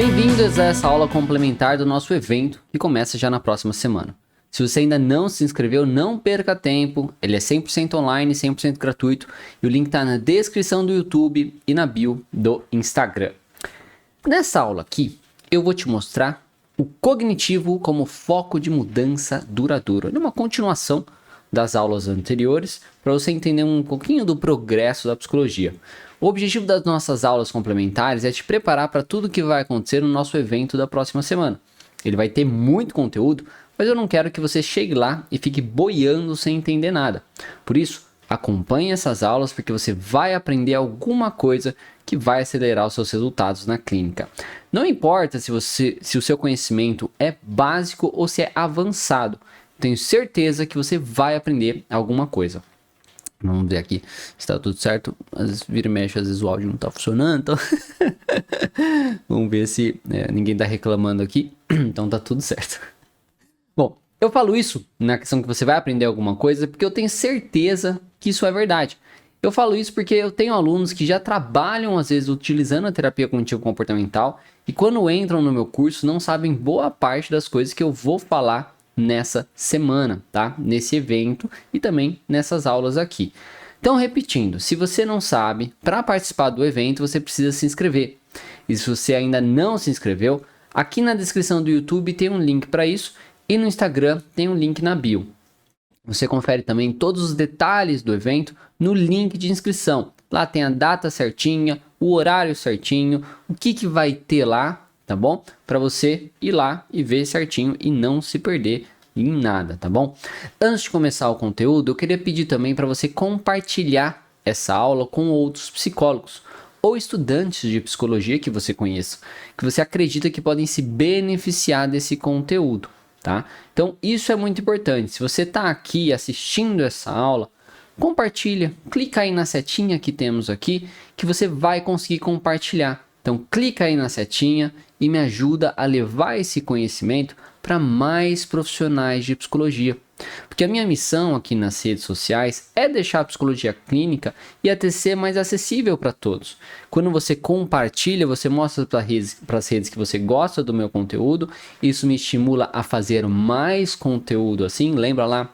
Bem-vindos a essa aula complementar do nosso evento, que começa já na próxima semana. Se você ainda não se inscreveu, não perca tempo, ele é 100% online, 100% gratuito, e o link está na descrição do YouTube e na bio do Instagram. Nessa aula aqui, eu vou te mostrar o cognitivo como foco de mudança duradoura, numa continuação das aulas anteriores, para você entender um pouquinho do progresso da psicologia. O objetivo das nossas aulas complementares é te preparar para tudo que vai acontecer no nosso evento da próxima semana. Ele vai ter muito conteúdo, mas eu não quero que você chegue lá e fique boiando sem entender nada. Por isso, acompanhe essas aulas porque você vai aprender alguma coisa que vai acelerar os seus resultados na clínica. Não importa se o seu conhecimento é básico ou se é avançado, tenho certeza que você vai aprender alguma coisa. Vamos ver aqui se está tudo certo. Às vezes vira e mexe, às vezes o áudio não está funcionando. Então vamos ver se ninguém está reclamando aqui. Então tá tudo certo. Bom, eu falo isso na questão que você vai aprender alguma coisa porque eu tenho certeza que isso é verdade. Eu falo isso porque eu tenho alunos que já trabalham às vezes utilizando a terapia cognitivo-comportamental e quando entram no meu curso não sabem boa parte das coisas que eu vou falar nessa semana, tá? Nesse evento e também nessas aulas aqui. Então, repetindo, se você não sabe, para participar do evento você precisa se inscrever. E se você ainda não se inscreveu, aqui na descrição do YouTube tem um link para isso e no Instagram tem um link na bio. Você confere também todos os detalhes do evento no link de inscrição. Lá tem a data certinha, o horário certinho, o que vai ter lá, tá bom? Para você ir lá e ver certinho e não se perder em nada, tá bom? Antes de começar o conteúdo, eu queria pedir também para você compartilhar essa aula com outros psicólogos ou estudantes de psicologia que você conheça, que você acredita que podem se beneficiar desse conteúdo, tá? Então, isso é muito importante. Se você está aqui assistindo essa aula, compartilha, clica aí na setinha que temos aqui, que você vai conseguir compartilhar. Então, clica aí na setinha e me ajuda a levar esse conhecimento para mais profissionais de psicologia. Porque a minha missão aqui nas redes sociais é deixar a psicologia clínica e a TC mais acessível para todos. Quando você compartilha, você mostra para as redes que você gosta do meu conteúdo, isso me estimula a fazer mais conteúdo assim, lembra lá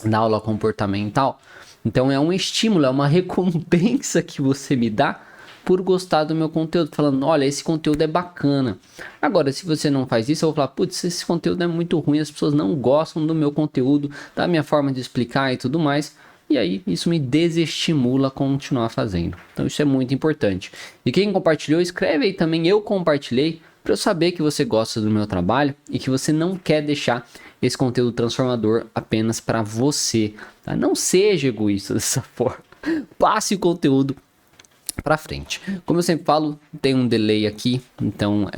da aula comportamental? Então é um estímulo, é uma recompensa que você me dá por gostar do meu conteúdo, falando, olha, esse conteúdo é bacana. Agora, se você não faz isso, eu vou falar, putz, esse conteúdo é muito ruim, as pessoas não gostam do meu conteúdo, da minha forma de explicar e tudo mais, e aí isso me desestimula a continuar fazendo. Então isso é muito importante. E quem compartilhou, escreve aí também, eu compartilhei, para eu saber que você gosta do meu trabalho e que você não quer deixar esse conteúdo transformador apenas para você, tá? Não seja egoísta dessa forma, passe o conteúdo para frente. Como eu sempre falo, tem um delay aqui, então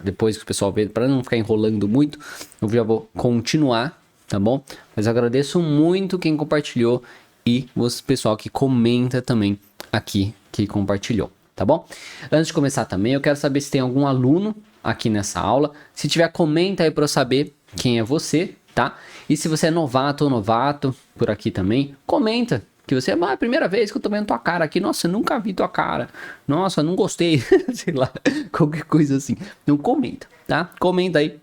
depois que o pessoal vê, para não ficar enrolando muito, eu já vou continuar, tá bom? Mas eu agradeço muito quem compartilhou e o pessoal que comenta também aqui que compartilhou, tá bom? Antes de começar também, eu quero saber se tem algum aluno aqui nessa aula. Se tiver, comenta aí para eu saber quem é você, tá? E se você é novato ou novato por aqui também, comenta. Que você é a primeira vez que eu tô vendo tua cara aqui. Nossa, nunca vi tua cara. Nossa, não gostei. Sei lá, qualquer coisa assim. Então comenta, tá? Comenta aí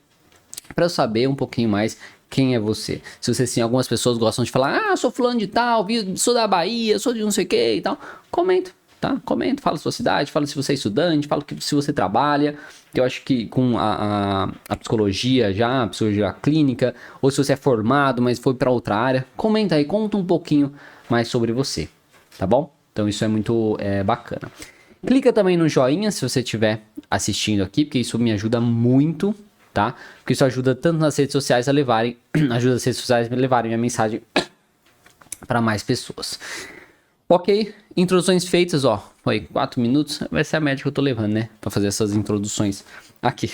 pra eu saber um pouquinho mais quem é você. Se você, assim, algumas pessoas gostam de falar, sou fulano de tal, sou da Bahia, sou de não sei o que e tal. Comenta, tá? Comenta, fala sua cidade, fala se você é estudante, fala se você trabalha. Eu acho que com a psicologia já, a psicologia clínica, ou se você é formado, mas foi pra outra área, comenta aí, conta um pouquinho mais sobre você, tá bom? Então isso é muito bacana. Clica também no joinha se você estiver assistindo aqui, porque isso me ajuda muito, tá? Porque isso ajuda tanto nas redes sociais ajuda as redes sociais a levarem minha mensagem para mais pessoas. Ok, introduções feitas, ó, foi 4 minutos, vai ser a média que eu tô levando, né? Para fazer essas introduções aqui.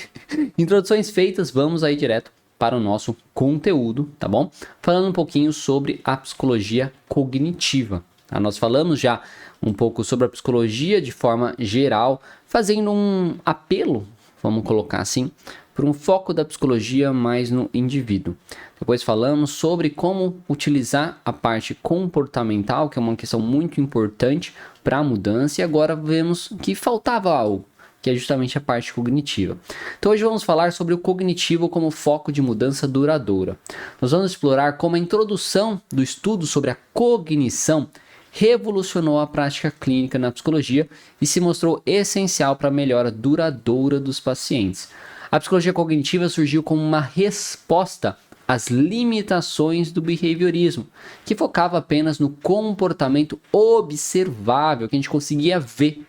Introduções feitas, vamos aí direto para o nosso conteúdo, tá bom? Falando um pouquinho sobre a psicologia cognitiva. Tá? Nós falamos já um pouco sobre a psicologia de forma geral, fazendo um apelo, vamos colocar assim, para um foco da psicologia mais no indivíduo. Depois falamos sobre como utilizar a parte comportamental, que é uma questão muito importante para a mudança, e agora vemos que faltava algo. que é justamente a parte cognitiva. Então hoje vamos falar sobre o cognitivo como foco de mudança duradoura. Nós vamos explorar como a introdução do estudo sobre a cognição revolucionou a prática clínica na psicologia e se mostrou essencial para a melhora duradoura dos pacientes. A psicologia cognitiva surgiu como uma resposta às limitações do behaviorismo, que focava apenas no comportamento observável que a gente conseguia ver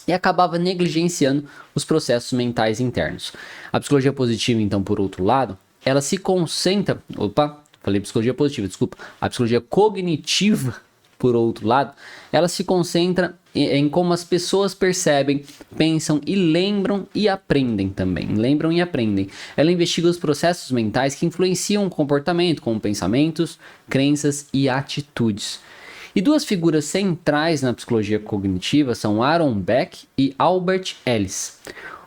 e acabava negligenciando os processos mentais internos. A psicologia positiva, então, por outro lado, ela se concentra... falei psicologia positiva, desculpa. A psicologia cognitiva, por outro lado, ela se concentra em como as pessoas percebem, pensam e lembram e aprendem também. Lembram e aprendem. Ela investiga os processos mentais que influenciam o comportamento, como pensamentos, crenças e atitudes. E duas figuras centrais na psicologia cognitiva são Aaron Beck e Albert Ellis.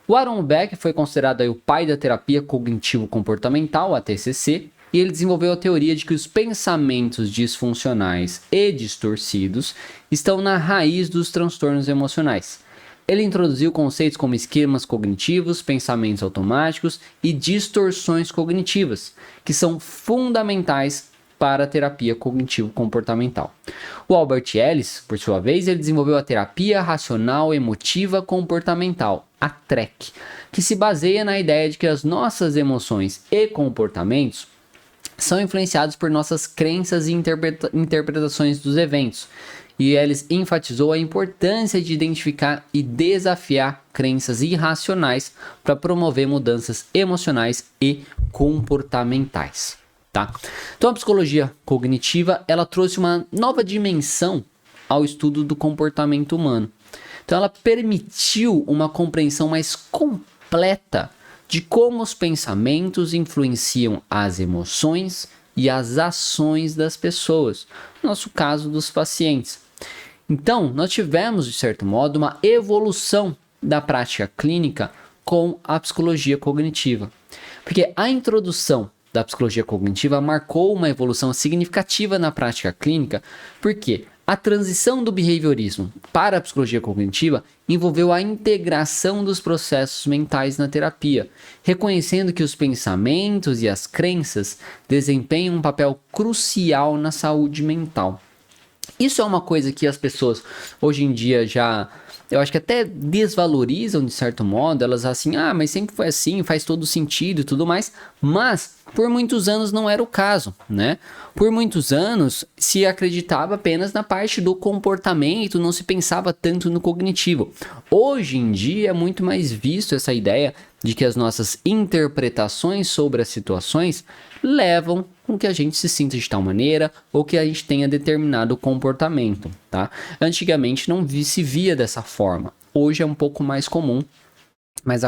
O Aaron Beck foi considerado aí o pai da terapia cognitivo-comportamental, a TCC, e ele desenvolveu a teoria de que os pensamentos disfuncionais e distorcidos estão na raiz dos transtornos emocionais. Ele introduziu conceitos como esquemas cognitivos, pensamentos automáticos e distorções cognitivas, que são fundamentais para a terapia cognitivo-comportamental. O Albert Ellis, por sua vez, ele desenvolveu a terapia racional emotiva comportamental, a TREC, que se baseia na ideia de que as nossas emoções e comportamentos são influenciados por nossas crenças e interpretações dos eventos. E Ellis enfatizou a importância de identificar e desafiar crenças irracionais para promover mudanças emocionais e comportamentais. Tá? Então a psicologia cognitiva ela trouxe uma nova dimensão ao estudo do comportamento humano. Então ela permitiu uma compreensão mais completa de como os pensamentos influenciam as emoções e as ações das pessoas, no nosso caso dos pacientes. Então, nós tivemos, de certo modo, uma evolução da prática clínica com a psicologia cognitiva. Porque a introdução da psicologia cognitiva marcou uma evolução significativa na prática clínica, porque a transição do behaviorismo para a psicologia cognitiva envolveu a integração dos processos mentais na terapia, reconhecendo que os pensamentos e as crenças desempenham um papel crucial na saúde mental. Isso é uma coisa que as pessoas hoje em dia já, eu acho que até desvalorizam de certo modo, elas assim, mas sempre foi assim, faz todo sentido e tudo mais, mas por muitos anos não era o caso, né? Por muitos anos se acreditava apenas na parte do comportamento, não se pensava tanto no cognitivo. Hoje em dia é muito mais visto essa ideia de que as nossas interpretações sobre as situações levam com que a gente se sinta de tal maneira ou que a gente tenha determinado comportamento, tá? Antigamente não se via dessa forma, hoje é um pouco mais comum, mas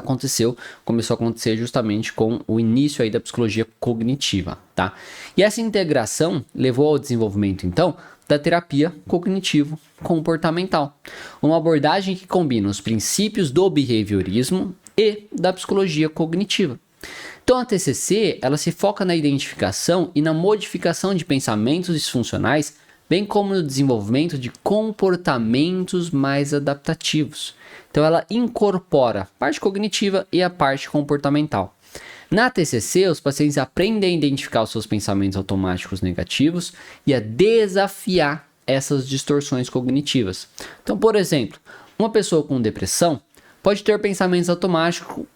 começou a acontecer justamente com o início aí da psicologia cognitiva, tá? E essa integração levou ao desenvolvimento, então, da terapia cognitivo-comportamental, uma abordagem que combina os princípios do behaviorismo e da psicologia cognitiva. Então a TCC, ela se foca na identificação e na modificação de pensamentos disfuncionais, bem como no desenvolvimento de comportamentos mais adaptativos. Então ela incorpora a parte cognitiva e a parte comportamental. Na TCC, os pacientes aprendem a identificar os seus pensamentos automáticos negativos e a desafiar essas distorções cognitivas. Então, por exemplo, uma pessoa com depressão pode ter pensamentos automáticos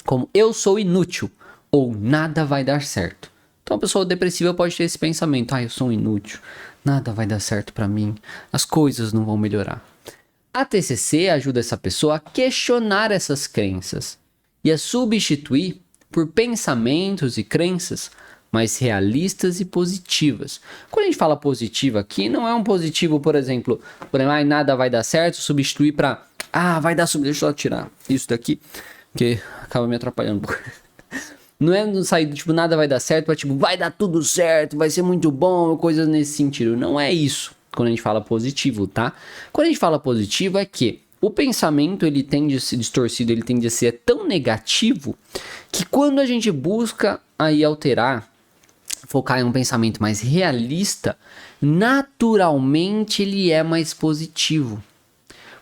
como eu sou inútil ou nada vai dar certo. Então a pessoa depressiva pode ter esse pensamento, eu sou inútil, nada vai dar certo para mim, as coisas não vão melhorar. A TCC ajuda essa pessoa a questionar essas crenças e a substituir por pensamentos e crenças mais realistas e positivas. Quando a gente fala positivo aqui, não é um positivo, por exemplo, nada vai dar certo, substituir para, vai dar certo, deixa eu tirar isso daqui, porque acaba me atrapalhando um pouco. Não é sair tipo, nada vai dar certo, para tipo, vai dar tudo certo, vai ser muito bom, coisas nesse sentido. Não é isso quando a gente fala positivo, tá? Quando a gente fala positivo é que o pensamento, ele tende a ser distorcido, ele tende a ser tão negativo, que quando a gente busca aí alterar, focar em um pensamento mais realista, naturalmente ele é mais positivo.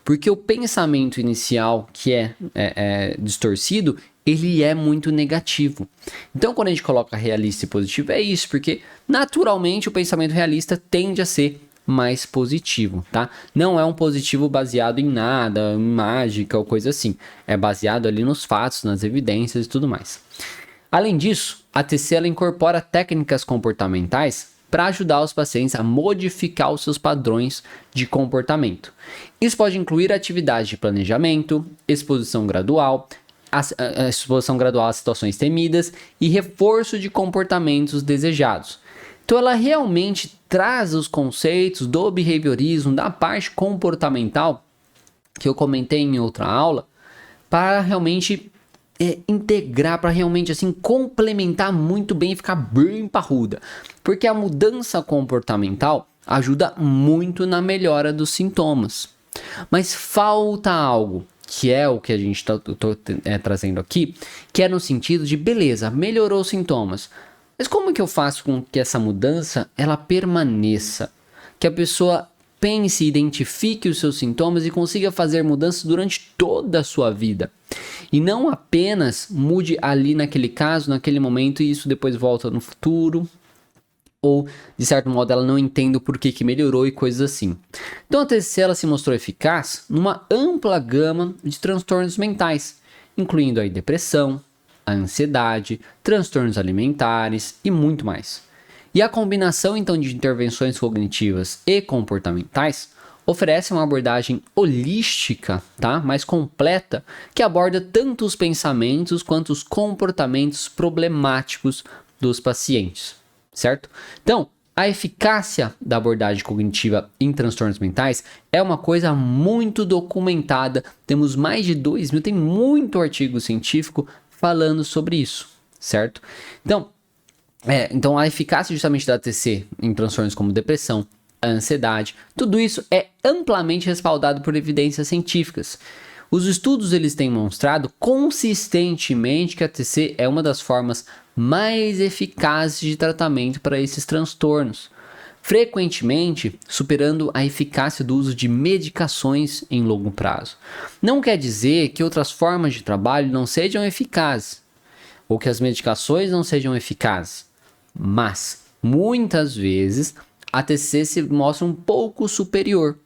Porque o pensamento inicial que é distorcido, ele é muito negativo. Então, quando a gente coloca realista e positivo, é isso, porque naturalmente o pensamento realista tende a ser mais positivo, tá? Não é um positivo baseado em nada, em mágica ou coisa assim. É baseado ali nos fatos, nas evidências e tudo mais. Além disso, a TC ela incorpora técnicas comportamentais para ajudar os pacientes a modificar os seus padrões de comportamento. Isso pode incluir atividades de planejamento, exposição gradual a situações temidas e reforço de comportamentos desejados. Então ela realmente traz os conceitos do behaviorismo, da parte comportamental, que eu comentei em outra aula, para realmente integrar, para realmente assim complementar muito bem e ficar bem parruda. Porque a mudança comportamental ajuda muito na melhora dos sintomas. Mas falta algo, que é o que a gente está trazendo aqui, que é no sentido de, beleza, melhorou os sintomas, mas como que eu faço com que essa mudança ela permaneça? Que a pessoa pense, identifique os seus sintomas e consiga fazer mudanças durante toda a sua vida. E não apenas mude ali naquele caso, naquele momento, e isso depois volta no futuro. Ou, de certo modo, ela não entende o porquê que melhorou e coisas assim. Então a TCC ela se mostrou eficaz numa ampla gama de transtornos mentais, incluindo aí depressão, a ansiedade, transtornos alimentares e muito mais. E a combinação então de intervenções cognitivas e comportamentais oferece uma abordagem holística, tá? Mais completa, que aborda tanto os pensamentos quanto os comportamentos problemáticos dos pacientes, certo? Então, a eficácia da abordagem cognitiva em transtornos mentais é uma coisa muito documentada. Temos mais de 2.000, tem muito artigo científico falando sobre isso, certo? Então a eficácia justamente da TC em transtornos como depressão, a ansiedade, tudo isso é amplamente respaldado por evidências científicas. Os estudos eles têm mostrado consistentemente que a TC é uma das formas mais eficazes de tratamento para esses transtornos, frequentemente superando a eficácia do uso de medicações em longo prazo. Não quer dizer que outras formas de trabalho não sejam eficazes, ou que as medicações não sejam eficazes, mas muitas vezes a TCC se mostra um pouco superior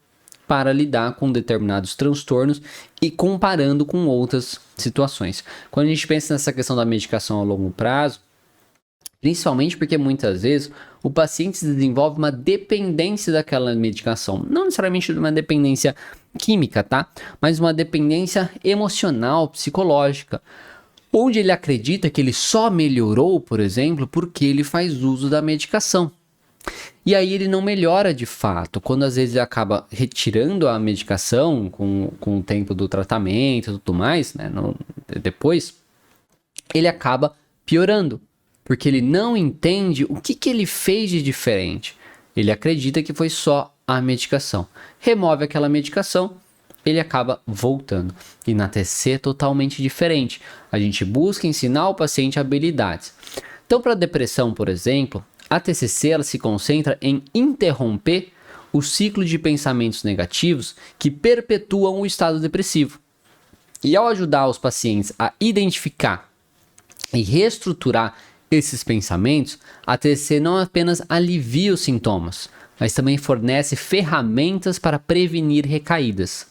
para lidar com determinados transtornos e comparando com outras situações. Quando a gente pensa nessa questão da medicação a longo prazo, principalmente porque muitas vezes o paciente desenvolve uma dependência daquela medicação. Não necessariamente uma dependência química, tá? Mas uma dependência emocional, psicológica. Onde ele acredita que ele só melhorou, por exemplo, porque ele faz uso da medicação. E aí ele não melhora de fato. Quando às vezes ele acaba retirando a medicação com o tempo do tratamento e tudo mais, né? Depois, ele acaba piorando. Porque ele não entende o que ele fez de diferente. Ele acredita que foi só a medicação. Remove aquela medicação, ele acaba voltando. E na TC é totalmente diferente. A gente busca ensinar o paciente habilidades. Então, para depressão, por exemplo, a TCC ela se concentra em interromper o ciclo de pensamentos negativos que perpetuam o estado depressivo. E ao ajudar os pacientes a identificar e reestruturar esses pensamentos, a TCC não apenas alivia os sintomas, mas também fornece ferramentas para prevenir recaídas.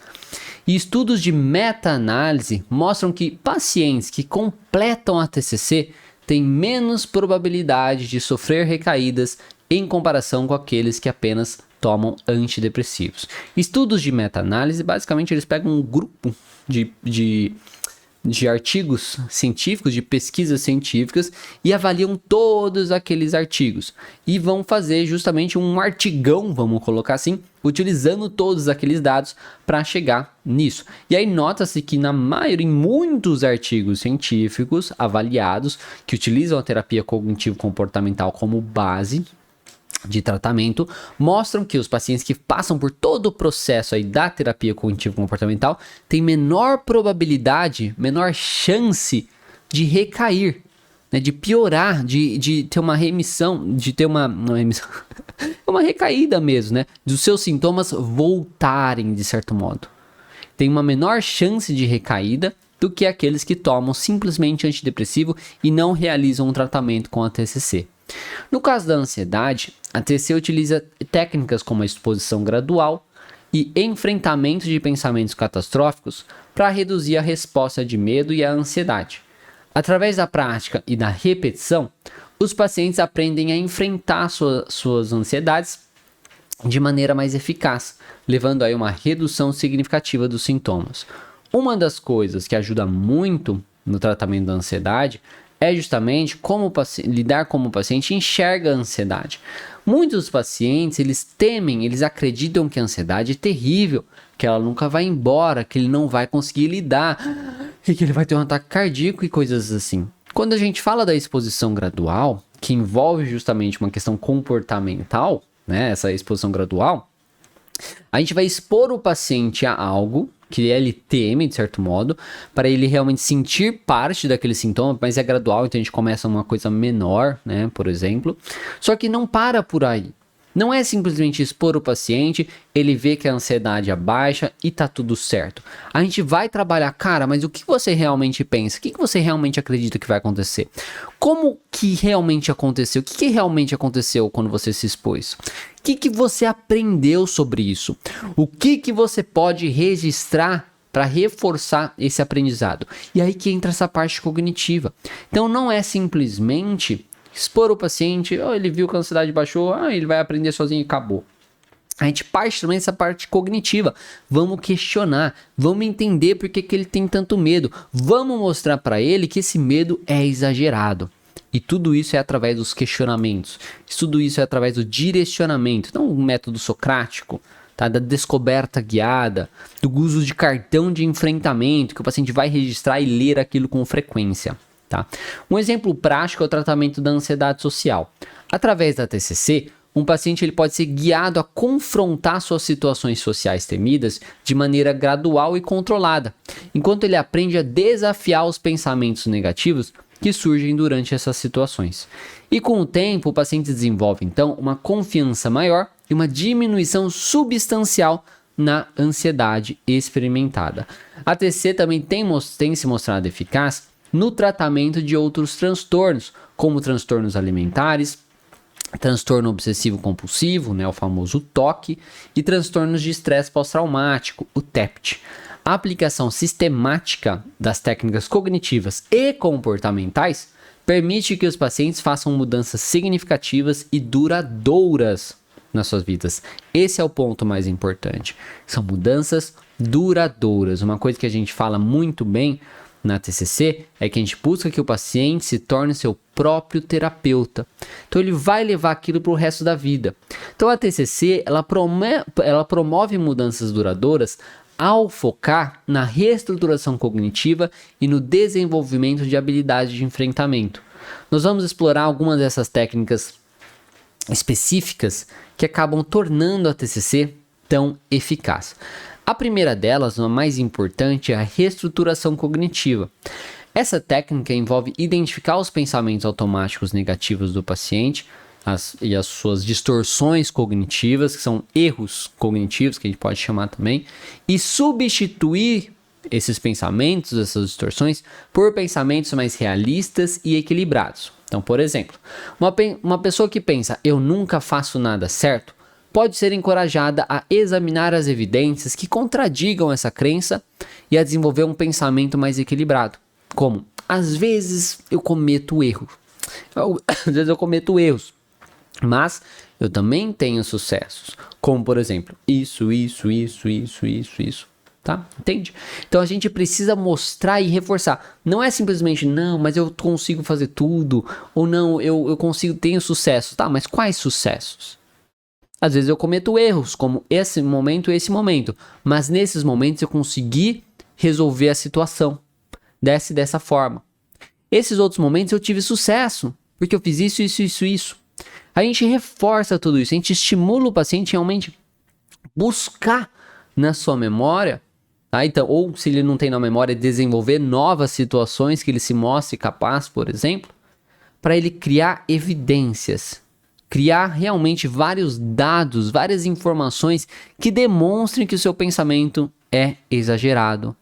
E estudos de meta-análise mostram que pacientes que completam a TCC têm menos probabilidade de sofrer recaídas em comparação com aqueles que apenas tomam antidepressivos. Estudos de meta-análise, basicamente, eles pegam um grupo de artigos científicos, de pesquisas científicas e avaliam todos aqueles artigos e vão fazer justamente um artigão, vamos colocar assim, utilizando todos aqueles dados para chegar nisso. E aí nota-se que em muitos artigos científicos avaliados que utilizam a terapia cognitivo-comportamental como base de tratamento, mostram que os pacientes que passam por todo o processo aí da terapia cognitivo-comportamental têm menor probabilidade, menor chance de recair, né, de piorar, de ter uma remissão, de ter uma recaída mesmo, né, dos seus sintomas voltarem de certo modo. têm uma menor chance de recaída do que aqueles que tomam simplesmente antidepressivo e não realizam um tratamento com a TCC. No caso da ansiedade, a TCC utiliza técnicas como a exposição gradual e enfrentamento de pensamentos catastróficos para reduzir a resposta de medo e a ansiedade. Através da prática e da repetição, os pacientes aprendem a enfrentar suas ansiedades de maneira mais eficaz, levando a uma redução significativa dos sintomas. Uma das coisas que ajuda muito no tratamento da ansiedade é justamente como lidar como o paciente enxerga a ansiedade. Muitos pacientes, eles temem, eles acreditam que a ansiedade é terrível, que ela nunca vai embora, que ele não vai conseguir lidar, e que ele vai ter um ataque cardíaco e coisas assim. Quando a gente fala da exposição gradual, que envolve justamente uma questão comportamental, né, essa exposição gradual, a gente vai expor o paciente a algo que ele teme, de certo modo, para ele realmente sentir parte daquele sintoma, mas é gradual, então a gente começa uma coisa menor, né, por exemplo. Só que não para por aí. Não é simplesmente expor o paciente, ele vê que a ansiedade abaixa e tá tudo certo. A gente vai trabalhar, cara, mas o que você realmente pensa? O que você realmente acredita que vai acontecer? Como que realmente aconteceu? O que realmente aconteceu quando você se expôs? O que você aprendeu sobre isso? O que você pode registrar para reforçar esse aprendizado? E aí que entra essa parte cognitiva. Então não é simplesmente expor o paciente, ele viu que a ansiedade baixou, ele vai aprender sozinho e acabou. A gente parte também dessa parte cognitiva. Vamos questionar, vamos entender por que ele tem tanto medo. Vamos mostrar para ele que esse medo é exagerado. E tudo isso é através dos questionamentos. Tudo isso é através do direcionamento. Não o método socrático, tá? Da descoberta guiada, do uso de cartão de enfrentamento, que o paciente vai registrar e ler aquilo com frequência. Tá? Um exemplo prático é o tratamento da ansiedade social. Através da TCC, um paciente ele pode ser guiado a confrontar suas situações sociais temidas de maneira gradual e controlada, enquanto ele aprende a desafiar os pensamentos negativos que surgem durante essas situações. E com o tempo, o paciente desenvolve então uma confiança maior e uma diminuição substancial na ansiedade experimentada. A TCC também tem se mostrado eficaz no tratamento de outros transtornos, como transtornos alimentares, transtorno obsessivo-compulsivo, né, o famoso TOC, e transtornos de estresse pós-traumático, o TEPT. A aplicação sistemática das técnicas cognitivas e comportamentais permite que os pacientes façam mudanças significativas e duradouras nas suas vidas. Esse é o ponto mais importante. São mudanças duradouras. Uma coisa que a gente fala muito bem na TCC é que a gente busca que o paciente se torne seu próprio terapeuta. Então ele vai levar aquilo para o resto da vida. Então a TCC ela promove mudanças duradouras ao focar na reestruturação cognitiva e no desenvolvimento de habilidades de enfrentamento. Nós vamos explorar algumas dessas técnicas específicas que acabam tornando a TCC tão eficaz. A primeira delas, a mais importante, é a reestruturação cognitiva. Essa técnica envolve identificar os pensamentos automáticos negativos do paciente e as suas distorções cognitivas, que são erros cognitivos, que a gente pode chamar também, e substituir esses pensamentos, essas distorções, por pensamentos mais realistas e equilibrados. Então, por exemplo, uma pessoa que pensa, eu nunca faço nada certo, pode ser encorajada a examinar as evidências que contradigam essa crença e a desenvolver um pensamento mais equilibrado. Como, às vezes eu cometo erros, mas eu também tenho sucessos. Como, por exemplo, isso, tá? Entende? Então a gente precisa mostrar e reforçar. Não é simplesmente, não, mas eu consigo fazer tudo, ou não, eu consigo, tenho sucesso. Tá, mas quais sucessos? Às vezes eu cometo erros, como esse momento e esse momento. Mas nesses momentos eu consegui resolver a situação. Dessa forma. Esses outros momentos eu tive sucesso. Porque eu fiz isso. A gente reforça tudo isso. A gente estimula o paciente realmente buscar na sua memória. Tá? Então, ou se ele não tem na memória, desenvolver novas situações que ele se mostre capaz, por exemplo. Para ele criar evidências. Criar realmente vários dados, várias informações que demonstrem que o seu pensamento é exagerado,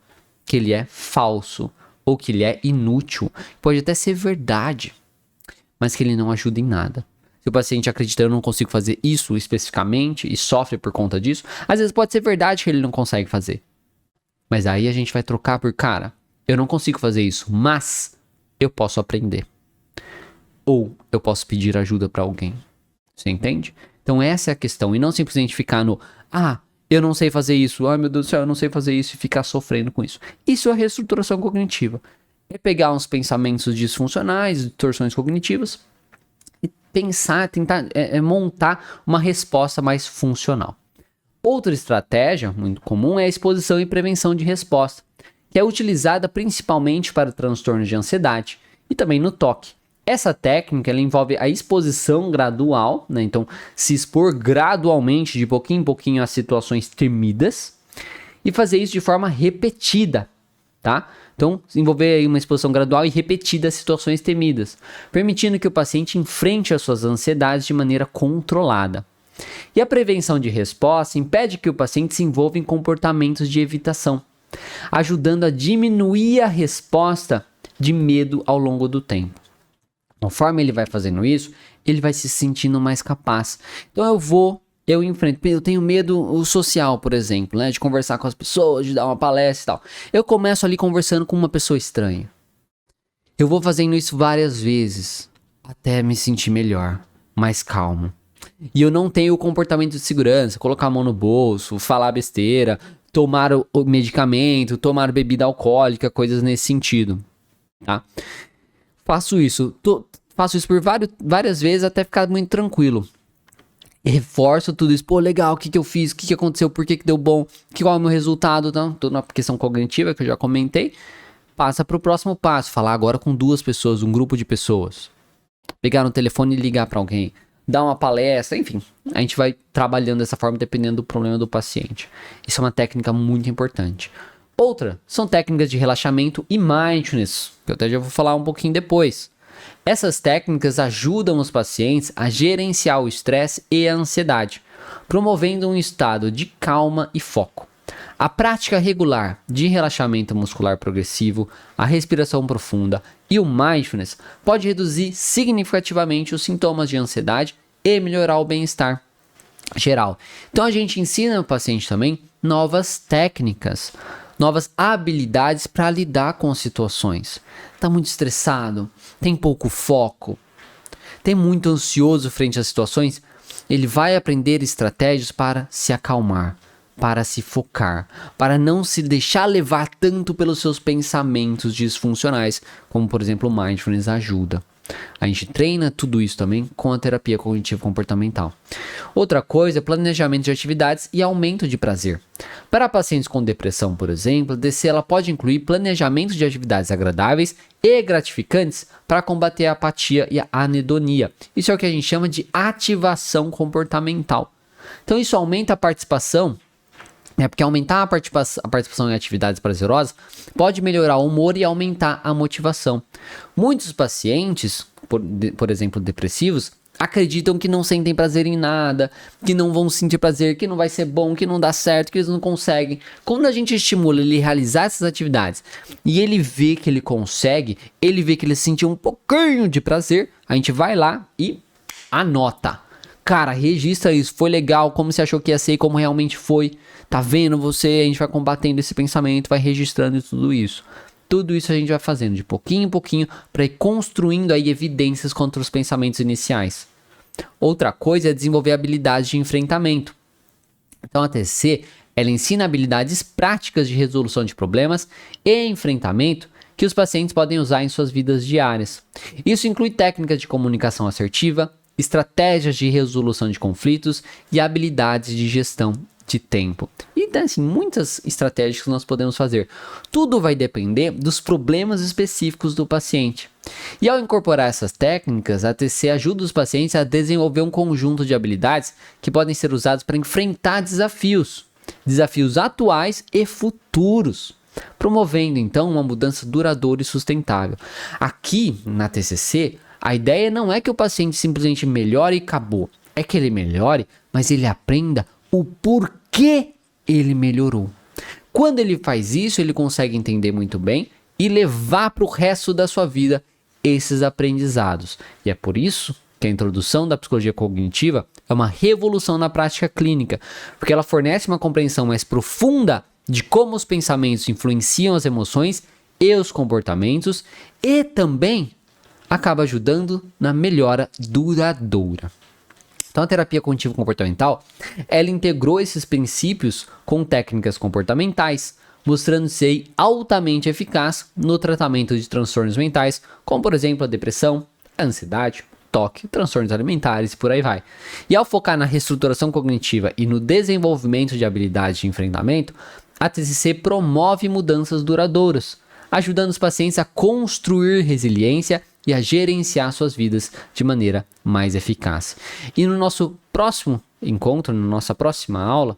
que ele é falso ou que ele é inútil. Pode até ser verdade, mas que ele não ajuda em nada. Se o paciente acredita, eu não consigo fazer isso especificamente e sofre por conta disso, às vezes pode ser verdade que ele não consegue fazer. Mas aí a gente vai trocar por, cara, eu não consigo fazer isso, mas eu posso aprender. Ou eu posso pedir ajuda para alguém. Você entende? Então essa é a questão. E não simplesmente ficar no, eu não sei fazer isso, ai meu Deus do céu, eu não sei fazer isso e ficar sofrendo com isso. Isso é reestruturação cognitiva. É pegar uns pensamentos disfuncionais, distorções cognitivas e pensar, tentar montar uma resposta mais funcional. Outra estratégia muito comum é a exposição e prevenção de resposta, que é utilizada principalmente para transtornos de ansiedade e também no toque. Essa técnica ela envolve a exposição gradual, né? Então se expor gradualmente, de pouquinho em pouquinho, a situações temidas e fazer isso de forma repetida, tá? Então, envolver aí uma exposição gradual e repetida a situações temidas, permitindo que o paciente enfrente as suas ansiedades de maneira controlada. E a prevenção de resposta impede que o paciente se envolva em comportamentos de evitação, ajudando a diminuir a resposta de medo ao longo do tempo. Conforme ele vai fazendo isso, ele vai se sentindo mais capaz. Então eu enfrento, eu tenho medo social, por exemplo, né, de conversar com as pessoas, de dar uma palestra e tal. Eu começo ali conversando com uma pessoa estranha. Eu vou fazendo isso várias vezes, até me sentir melhor, mais calmo. E eu não tenho o comportamento de segurança, colocar a mão no bolso, falar besteira, tomar o medicamento, tomar bebida alcoólica, coisas nesse sentido, tá? Faço isso por várias vezes até ficar muito tranquilo. Reforço tudo isso. Pô, legal, o que eu fiz, o que aconteceu, por que deu bom, qual é o meu resultado, então, tudo na questão cognitiva que eu já comentei. Passa para o próximo passo, falar agora com 2 pessoas, um grupo de pessoas. Pegar no telefone e ligar para alguém, dar uma palestra, enfim. A gente vai trabalhando dessa forma dependendo do problema do paciente. Isso é uma técnica muito importante. Outra são técnicas de relaxamento e mindfulness, que eu até já vou falar um pouquinho depois. Essas técnicas ajudam os pacientes a gerenciar o estresse e a ansiedade, promovendo um estado de calma e foco. A prática regular de relaxamento muscular progressivo, a respiração profunda e o mindfulness pode reduzir significativamente os sintomas de ansiedade e melhorar o bem-estar geral. Então a gente ensina o paciente também novas técnicas, novas habilidades para lidar com as situações. Está muito estressado, tem pouco foco, tem muito ansioso frente às situações, ele vai aprender estratégias para se acalmar, para se focar, para não se deixar levar tanto pelos seus pensamentos disfuncionais, como por exemplo o mindfulness ajuda. A gente treina tudo isso também com a terapia cognitivo comportamental. Outra coisa é planejamento de atividades e aumento de prazer. Para pacientes com depressão, por exemplo, a DC ela pode incluir planejamento de atividades agradáveis e gratificantes para combater a apatia e a anedonia. Isso é o que a gente chama de ativação comportamental. Então isso aumenta a participação. Porque aumentar a participação em atividades prazerosas pode melhorar o humor e aumentar a motivação. Muitos pacientes, por exemplo, depressivos, acreditam que não sentem prazer em nada, que não vão sentir prazer, que não vai ser bom, que não dá certo, que eles não conseguem. Quando a gente estimula ele a realizar essas atividades e ele vê que ele consegue, ele vê que ele sentiu um pouquinho de prazer, a gente vai lá e anota. Cara, registra isso, foi legal, como você achou que ia ser e como realmente foi. Tá vendo você? A gente vai combatendo esse pensamento, vai registrando tudo isso. Tudo isso a gente vai fazendo de pouquinho em pouquinho para ir construindo aí evidências contra os pensamentos iniciais. Outra coisa é desenvolver habilidades de enfrentamento. Então a TCC, ela ensina habilidades práticas de resolução de problemas e enfrentamento que os pacientes podem usar em suas vidas diárias. Isso inclui técnicas de comunicação assertiva, estratégias de resolução de conflitos e habilidades de gestão de tempo. E tem assim, muitas estratégias que nós podemos fazer. Tudo vai depender dos problemas específicos do paciente. E ao incorporar essas técnicas, a TC ajuda os pacientes a desenvolver um conjunto de habilidades que podem ser usados para enfrentar desafios atuais e futuros, promovendo então uma mudança duradoura e sustentável. Aqui na TCC, a ideia não é que o paciente simplesmente melhore e acabou. É que ele melhore, mas ele aprenda o porquê ele melhorou. quando ele faz isso, ele consegue entender muito bem e levar para o resto da sua vida esses aprendizados. E é por isso que a introdução da psicologia cognitiva é uma revolução na prática clínica, porque ela fornece uma compreensão mais profunda de como os pensamentos influenciam as emoções e os comportamentos e também acaba ajudando na melhora duradoura. Então a terapia cognitivo-comportamental, ela integrou esses princípios com técnicas comportamentais, mostrando-se altamente eficaz no tratamento de transtornos mentais, como por exemplo a depressão, a ansiedade, toque, transtornos alimentares e por aí vai. E ao focar na reestruturação cognitiva e no desenvolvimento de habilidades de enfrentamento, a TCC promove mudanças duradouras, ajudando os pacientes a construir resiliência e a gerenciar suas vidas de maneira mais eficaz. E no nosso próximo encontro, na nossa próxima aula,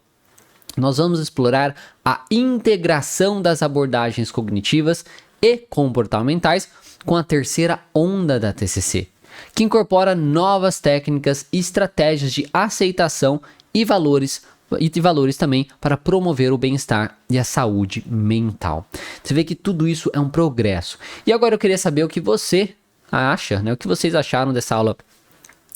nós vamos explorar a integração das abordagens cognitivas e comportamentais com a terceira onda da TCC, que incorpora novas técnicas e estratégias de aceitação e valores também para promover o bem-estar e a saúde mental. Você vê que tudo isso é um progresso. E agora eu queria saber o que você acha, né? O que vocês acharam dessa aula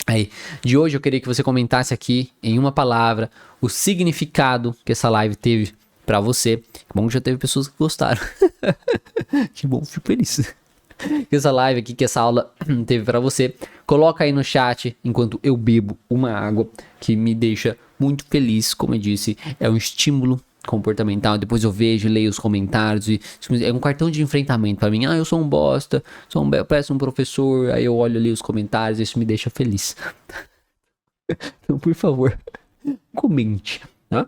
aí de hoje. Eu queria que você comentasse aqui em uma palavra o significado que essa live teve para você. Que bom que já teve pessoas que gostaram. Que bom, fico feliz. Que essa live aqui, que essa aula teve para você. Coloca aí no chat enquanto eu bebo uma água, que me deixa muito feliz. Como eu disse, é um estímulo comportamental. Depois eu vejo e leio os comentários e é um cartão de enfrentamento para mim. Eu sou um bosta, eu peço um professor, aí eu olho ali os comentários, isso me deixa feliz. Então, por favor, comente, tá?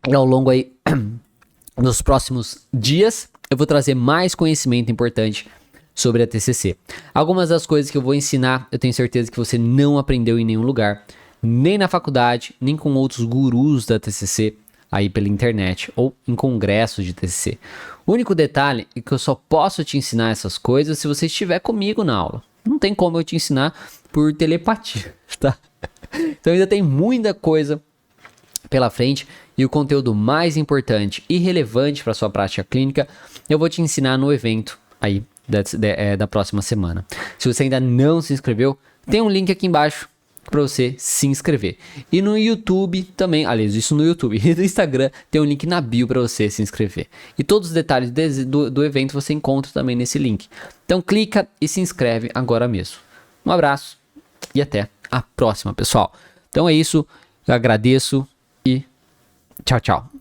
E ao longo aí nos próximos dias eu vou trazer mais conhecimento importante sobre a TCC. Algumas das coisas que eu vou ensinar, eu tenho certeza que você não aprendeu em nenhum lugar, nem na faculdade, nem com outros gurus da TCC aí pela internet ou em congressos de TCC. O único detalhe é que eu só posso te ensinar essas coisas se você estiver comigo na aula. Não tem como eu te ensinar por telepatia, tá? Então ainda tem muita coisa pela frente e o conteúdo mais importante e relevante para sua prática clínica eu vou te ensinar no evento aí da próxima semana. Se você ainda não se inscreveu, tem um link aqui embaixo para você se inscrever. E no YouTube também, aliás, isso no YouTube e no Instagram tem um link na bio para você se inscrever. E todos os detalhes do evento você encontra também nesse link. Então clica e se inscreve agora mesmo. Um abraço e até a próxima, pessoal. Então é isso, eu agradeço e tchau, tchau.